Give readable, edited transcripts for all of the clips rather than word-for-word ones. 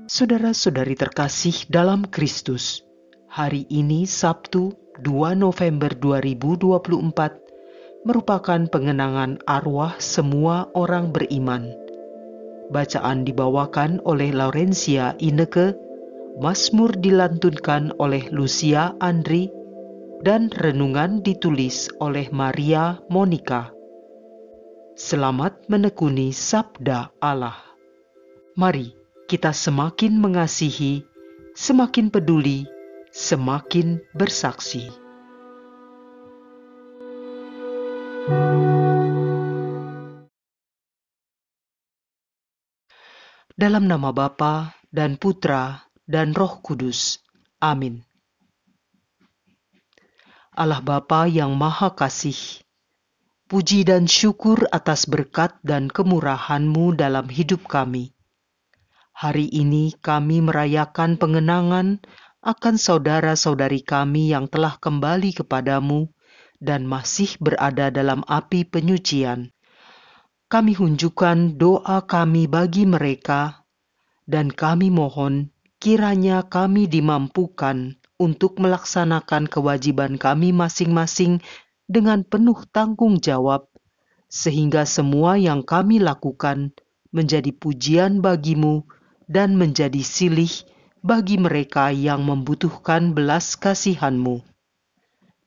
Saudara-saudari terkasih dalam Kristus, hari ini Sabtu 2 November 2024 merupakan pengenangan arwah semua orang beriman. Bacaan dibawakan oleh Laurencia Ineke, Mazmur dilantunkan oleh Lucia Andri, dan renungan ditulis oleh Maria Monica. Selamat menekuni Sabda Allah. Mari kita semakin mengasihi, semakin peduli, semakin bersaksi. Dalam nama Bapa dan Putra dan Roh Kudus. Amin. Allah Bapa yang Maha Kasih, puji dan syukur atas berkat dan kemurahan-Mu dalam hidup kami. Hari ini kami merayakan pengenangan akan saudara-saudari kami yang telah kembali kepadamu dan masih berada dalam api penyucian. Kami hunjukkan doa kami bagi mereka, dan kami mohon kiranya kami dimampukan untuk melaksanakan kewajiban kami masing-masing dengan penuh tanggung jawab, sehingga semua yang kami lakukan menjadi pujian bagimu dan menjadi silih bagi mereka yang membutuhkan belas kasihan-Mu.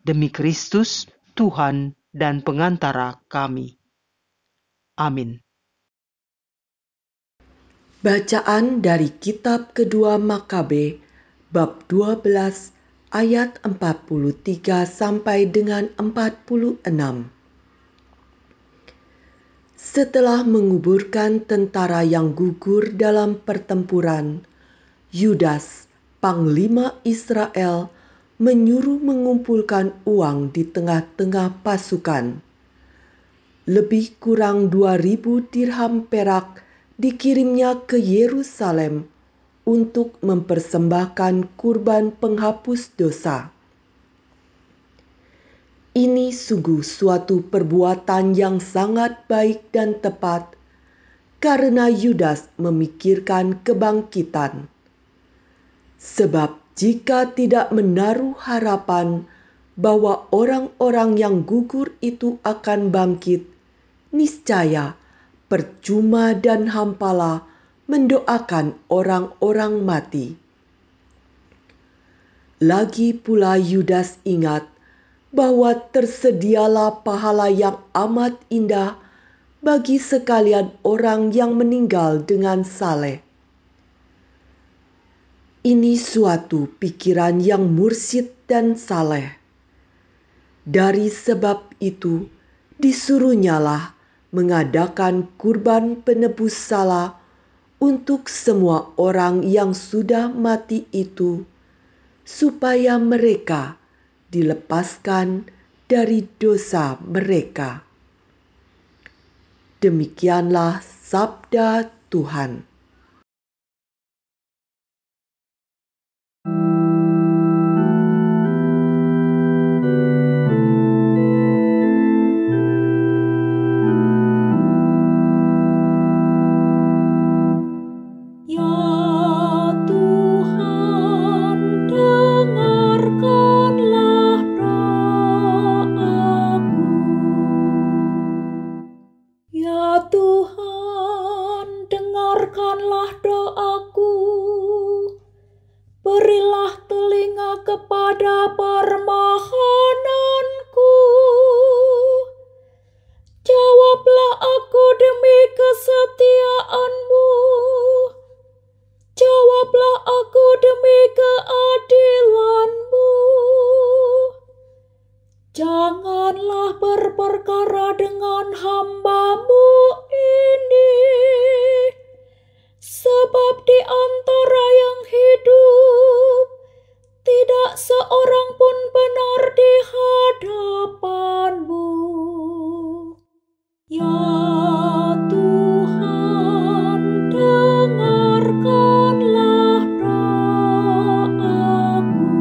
Demi Kristus, Tuhan dan pengantara kami. Amin. Bacaan dari kitab kedua Makabe, bab 12, ayat 43 sampai dengan 46. Setelah menguburkan tentara yang gugur dalam pertempuran, Yudas, panglima Israel, menyuruh mengumpulkan uang di tengah-tengah pasukan. Lebih kurang 2.000 dirham perak dikirimnya ke Yerusalem untuk mempersembahkan kurban penghapus dosa. Ini sungguh suatu perbuatan yang sangat baik dan tepat, karena Yudas memikirkan kebangkitan. Sebab jika tidak menaruh harapan bahwa orang-orang yang gugur itu akan bangkit, niscaya percuma dan hampalah mendoakan orang-orang mati. Lagi pula Yudas ingat bahwa tersedialah pahala yang amat indah bagi sekalian orang yang meninggal dengan saleh. Ini suatu pikiran yang mursyid dan saleh. Dari sebab itu, disuruhnyalah mengadakan kurban penebus salah untuk semua orang yang sudah mati itu, supaya mereka dilepaskan dari dosa mereka. Demikianlah sabda Tuhan. Berilah telinga kepada permohonanku. Jawablah aku demi kesetiaan-Mu. Jawablah aku demi keadilan-Mu. Janganlah berperkara dengan hamba-Mu ini, sebab di antara yang hidup tidak seorang pun benar di hadapan-Mu. Ya Tuhan, dengarkanlah doaku.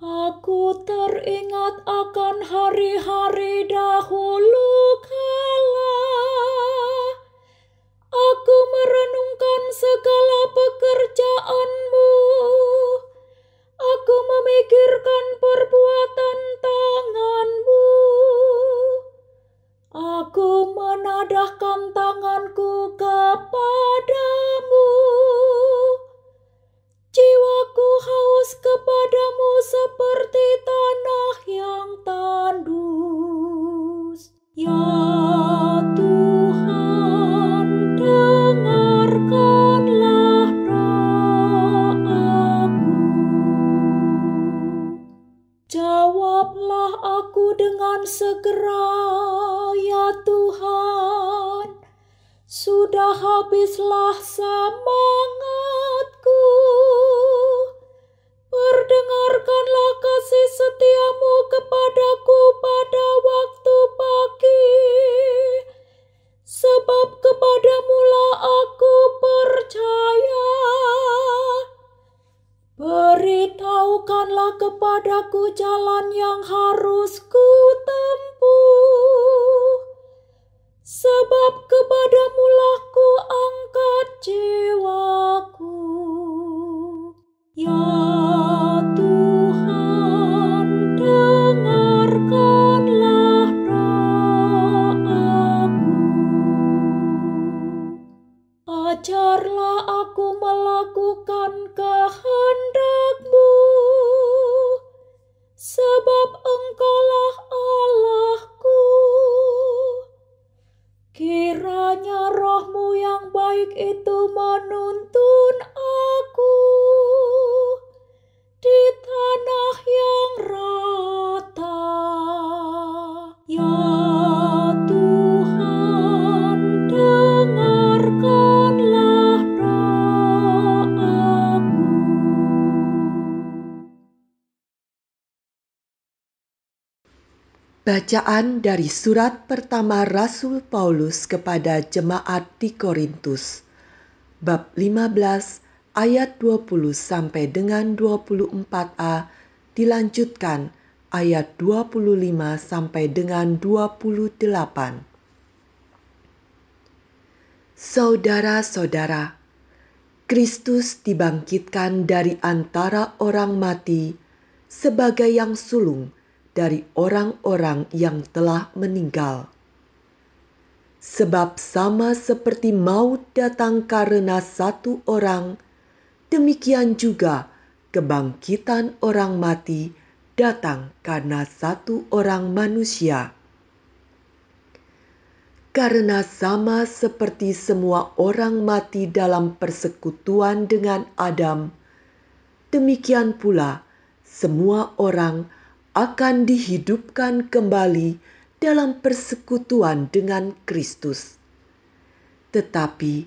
Aku teringat akan hari-hari dahulu kala. Aku merenungkan menengadahkan tanganku kepadamu. Jiwaku haus kepadamu seperti tanah yang tandus. Ya Tuhan, dengarkanlah doaku. Jawablah aku dengan segera, ya Tuhan. Sudah habislah semangatku. Perdengarkanlah kasih setiamu kepadaku pada waktu pagi. Sebab kepadamulah aku percaya. Beritahukanlah kepadaku jalan yang harus ku tempuh. Sebab kepadamulah ku angkat jiwaku. Ya Tuhan, dengarkanlah doaku. Ajarlah aku melakukan kehendak-Mu, sebab Engkaulah Allahku. Kiranya roh-Mu yang baik itu menuntun aku di tanah yang rata. Ya Tuhan, dengarkanlah doaku. Bacaan dari surat pertama Rasul Paulus kepada jemaat di Korintus, bab 15 ayat 20 sampai dengan 24a, dilanjutkan ayat 25 sampai dengan 28. Saudara-saudara, Kristus dibangkitkan dari antara orang mati sebagai yang sulung dari orang-orang yang telah meninggal. Sebab sama seperti maut datang karena satu orang, demikian juga kebangkitan orang mati datang karena satu orang manusia. Karena sama seperti semua orang mati dalam persekutuan dengan Adam, demikian pula semua orang akan dihidupkan kembali dalam persekutuan dengan Kristus. Tetapi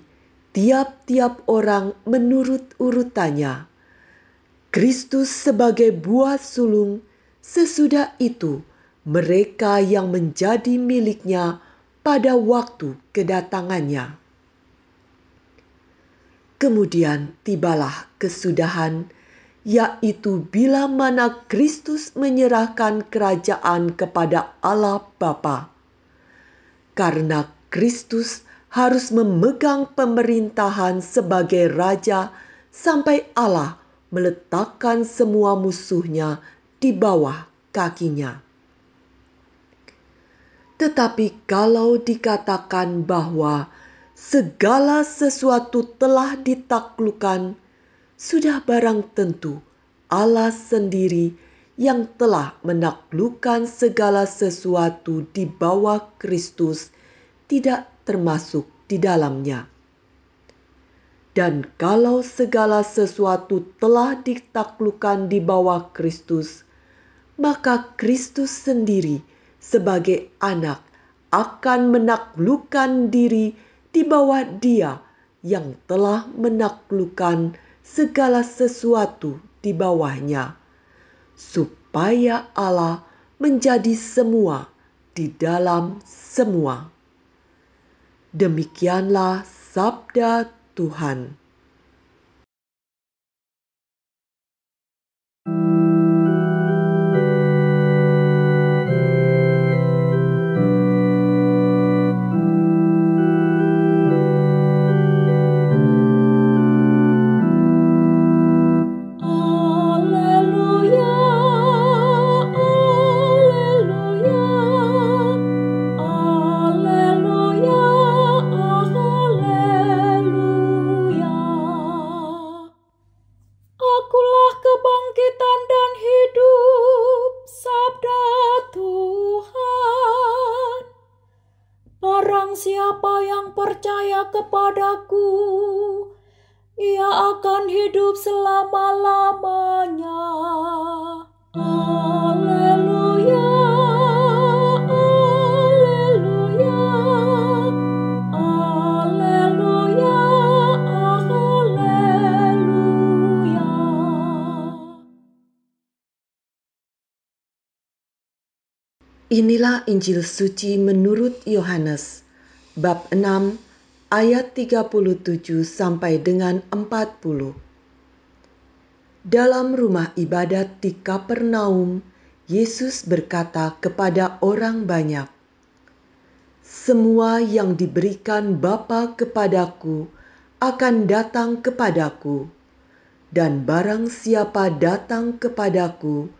tiap-tiap orang menurut urutannya. Kristus sebagai buah sulung, sesudah itu mereka yang menjadi miliknya pada waktu kedatangannya. Kemudian tibalah kesudahan, yaitu bila mana Kristus menyerahkan kerajaan kepada Allah Bapa. Karena Kristus harus memegang pemerintahan sebagai Raja sampai Allah meletakkan semua musuhnya di bawah kakinya. Tetapi kalau dikatakan bahwa segala sesuatu telah ditaklukkan, sudah barang tentu Allah sendiri yang telah menaklukkan segala sesuatu di bawah Kristus tidak termasuk di dalamnya. Dan kalau segala sesuatu telah ditaklukkan di bawah Kristus, maka Kristus sendiri sebagai anak akan menaklukkan diri di bawah Dia yang telah menaklukkan segala sesuatu di bawahnya, supaya Allah menjadi semua di dalam semua. Demikianlah sabda Tuhan. Alleluia, alleluia, alleluia. siapa yang percaya kepadaku, ia akan hidup selama-lamanya. Haleluya, haleluya, haleluya, haleluya. Inilah Injil suci menurut Yohanes, bab 6, ayat 37 sampai dengan 40. Dalam rumah ibadat di Kapernaum, Yesus berkata kepada orang banyak, "Semua yang diberikan Bapa kepadaku akan datang kepadaku, dan barang siapa datang kepadaku,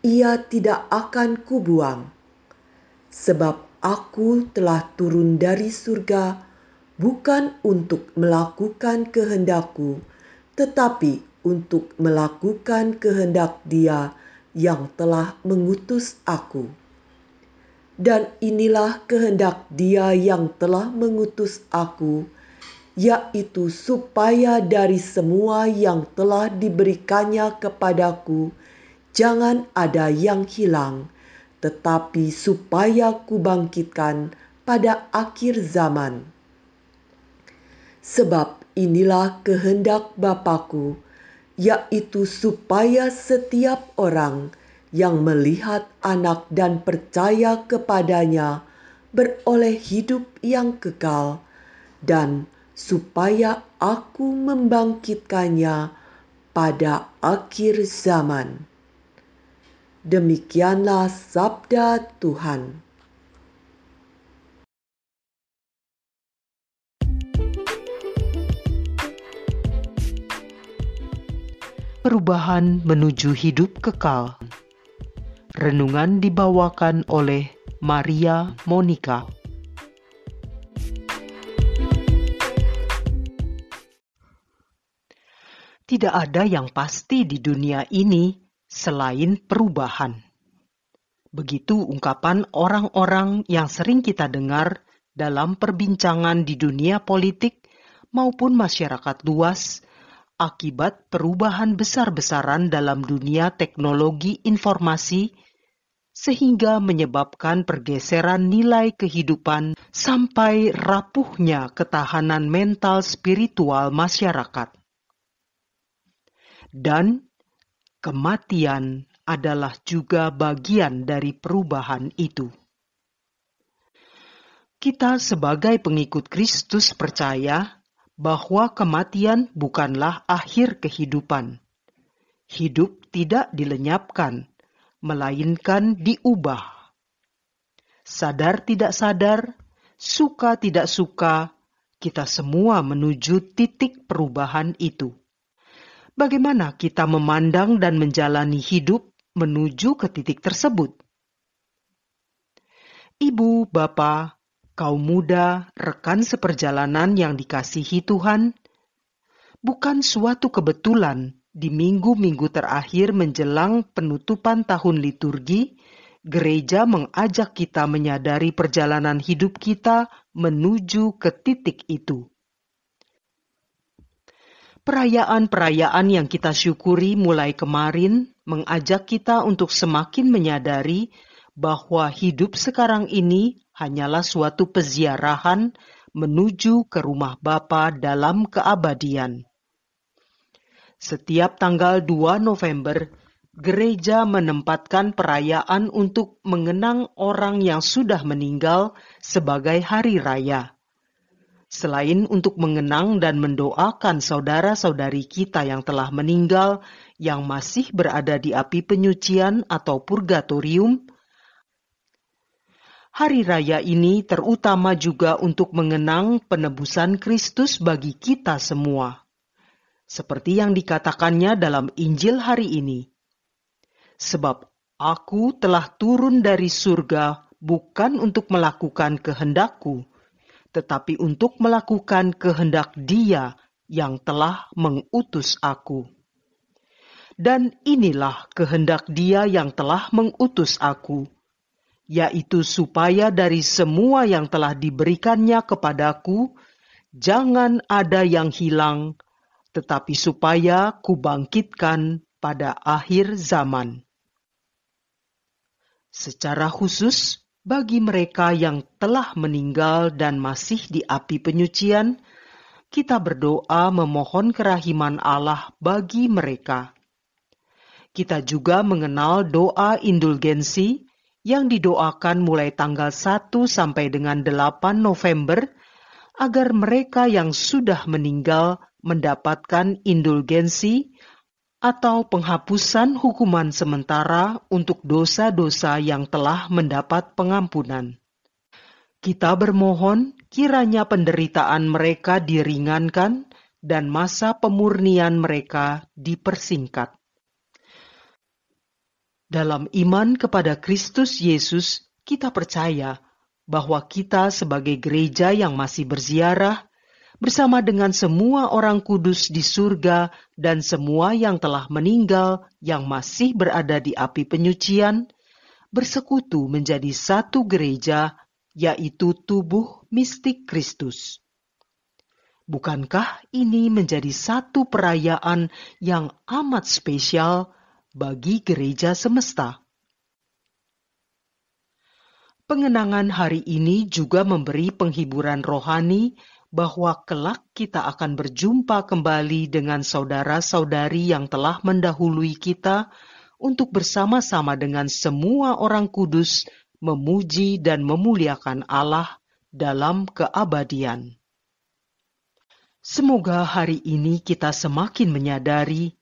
ia tidak akan kubuang. Sebab aku telah turun dari surga bukan untuk melakukan kehendakku, tetapi untuk melakukan kehendak Dia yang telah mengutus aku. Dan inilah kehendak Dia yang telah mengutus aku, yaitu supaya dari semua yang telah diberikannya kepadaku, jangan ada yang hilang, tetapi supaya kubangkitkan pada akhir zaman. Sebab inilah kehendak Bapa-Ku, yaitu supaya setiap orang yang melihat Anak dan percaya kepadanya beroleh hidup yang kekal, dan supaya Aku membangkitkannya pada akhir zaman." Demikianlah sabda Tuhan. Perubahan menuju hidup kekal. Renungan dibawakan oleh Maria Monica. Tidak ada yang pasti di dunia ini selain perubahan. Begitu ungkapan orang-orang yang sering kita dengar dalam perbincangan di dunia politik maupun masyarakat luas akibat perubahan besar-besaran dalam dunia teknologi informasi sehingga menyebabkan pergeseran nilai kehidupan sampai rapuhnya ketahanan mental spiritual masyarakat. Dan kematian adalah juga bagian dari perubahan itu. Kita sebagai pengikut Kristus percaya bahwa kematian bukanlah akhir kehidupan. Hidup tidak dilenyapkan, melainkan diubah. Sadar tidak sadar, suka tidak suka, kita semua menuju titik perubahan itu. Bagaimana kita memandang dan menjalani hidup menuju ke titik tersebut? Ibu, Bapak, kaum muda, rekan seperjalanan yang dikasihi Tuhan, bukan suatu kebetulan di minggu-minggu terakhir menjelang penutupan tahun liturgi, gereja mengajak kita menyadari perjalanan hidup kita menuju ke titik itu. Perayaan-perayaan yang kita syukuri mulai kemarin mengajak kita untuk semakin menyadari bahwa hidup sekarang ini hanyalah suatu peziarahan menuju ke rumah Bapa dalam keabadian. Setiap tanggal 2 November, gereja menempatkan perayaan untuk mengenang orang yang sudah meninggal sebagai hari raya. Selain untuk mengenang dan mendoakan saudara-saudari kita yang telah meninggal, yang masih berada di api penyucian atau purgatorium, hari raya ini terutama juga untuk mengenang penebusan Kristus bagi kita semua. Seperti yang dikatakannya dalam Injil hari ini. Sebab aku telah turun dari surga bukan untuk melakukan kehendakku, tetapi untuk melakukan kehendak Dia yang telah mengutus aku. Dan inilah kehendak Dia yang telah mengutus aku, yaitu supaya dari semua yang telah diberikannya kepadaku, jangan ada yang hilang, tetapi supaya kubangkitkan pada akhir zaman. Secara khusus, bagi mereka yang telah meninggal dan masih di api penyucian, kita berdoa memohon kerahiman Allah bagi mereka. Kita juga mengenal doa indulgensi yang didoakan mulai tanggal 1 sampai dengan 8 November agar mereka yang sudah meninggal mendapatkan indulgensi atau penghapusan hukuman sementara untuk dosa-dosa yang telah mendapat pengampunan. Kita bermohon kiranya penderitaan mereka diringankan dan masa pemurnian mereka dipersingkat. Dalam iman kepada Kristus Yesus, kita percaya bahwa kita sebagai gereja yang masih berziarah, bersama dengan semua orang kudus di surga dan semua yang telah meninggal yang masih berada di api penyucian, bersekutu menjadi satu gereja, yaitu tubuh mistik Kristus. Bukankah ini menjadi satu perayaan yang amat spesial bagi gereja semesta? Pengenangan hari ini juga memberi penghiburan rohani bahwa kelak kita akan berjumpa kembali dengan saudara-saudari yang telah mendahului kita untuk bersama-sama dengan semua orang kudus memuji dan memuliakan Allah dalam keabadian. Semoga hari ini kita semakin menyadari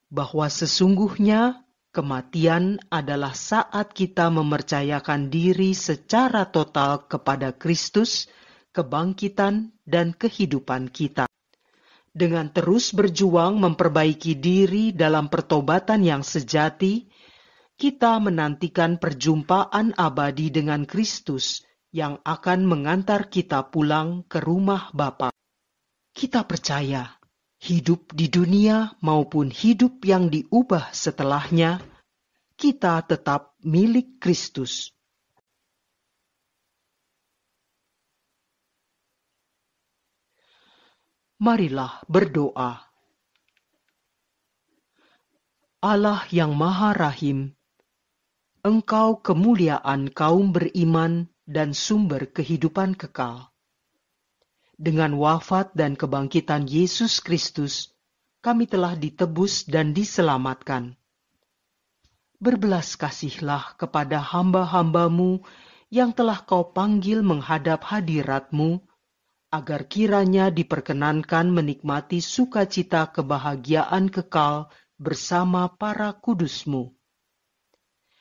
bahwa sesungguhnya kematian adalah saat kita mempercayakan diri secara total kepada Kristus, kebangkitan, dan kehidupan kita. Dengan terus berjuang memperbaiki diri dalam pertobatan yang sejati, kita menantikan perjumpaan abadi dengan Kristus yang akan mengantar kita pulang ke rumah Bapa. Kita percaya, hidup di dunia maupun hidup yang diubah setelahnya, kita tetap milik Kristus. Marilah berdoa. Allah yang Maha Rahim, Engkau kemuliaan kaum beriman dan sumber kehidupan kekal. Dengan wafat dan kebangkitan Yesus Kristus, kami telah ditebus dan diselamatkan. Berbelas kasihlah kepada hamba-hambamu yang telah Kau panggil menghadap hadirat-Mu, agar kiranya diperkenankan menikmati sukacita kebahagiaan kekal bersama para kudus-Mu.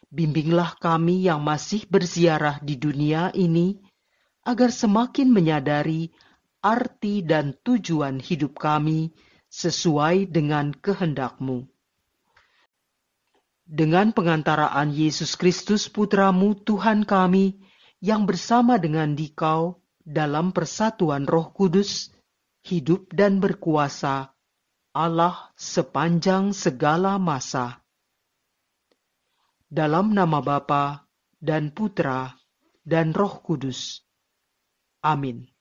Bimbinglah kami yang masih berziarah di dunia ini, agar semakin menyadari arti dan tujuan hidup kami sesuai dengan kehendak-Mu. Dengan pengantaraan Yesus Kristus Putra-Mu Tuhan kami, yang bersama dengan Dikau dalam persatuan Roh Kudus, hidup dan berkuasa, Allah sepanjang segala masa. Dalam nama Bapa dan Putra dan Roh Kudus. Amin.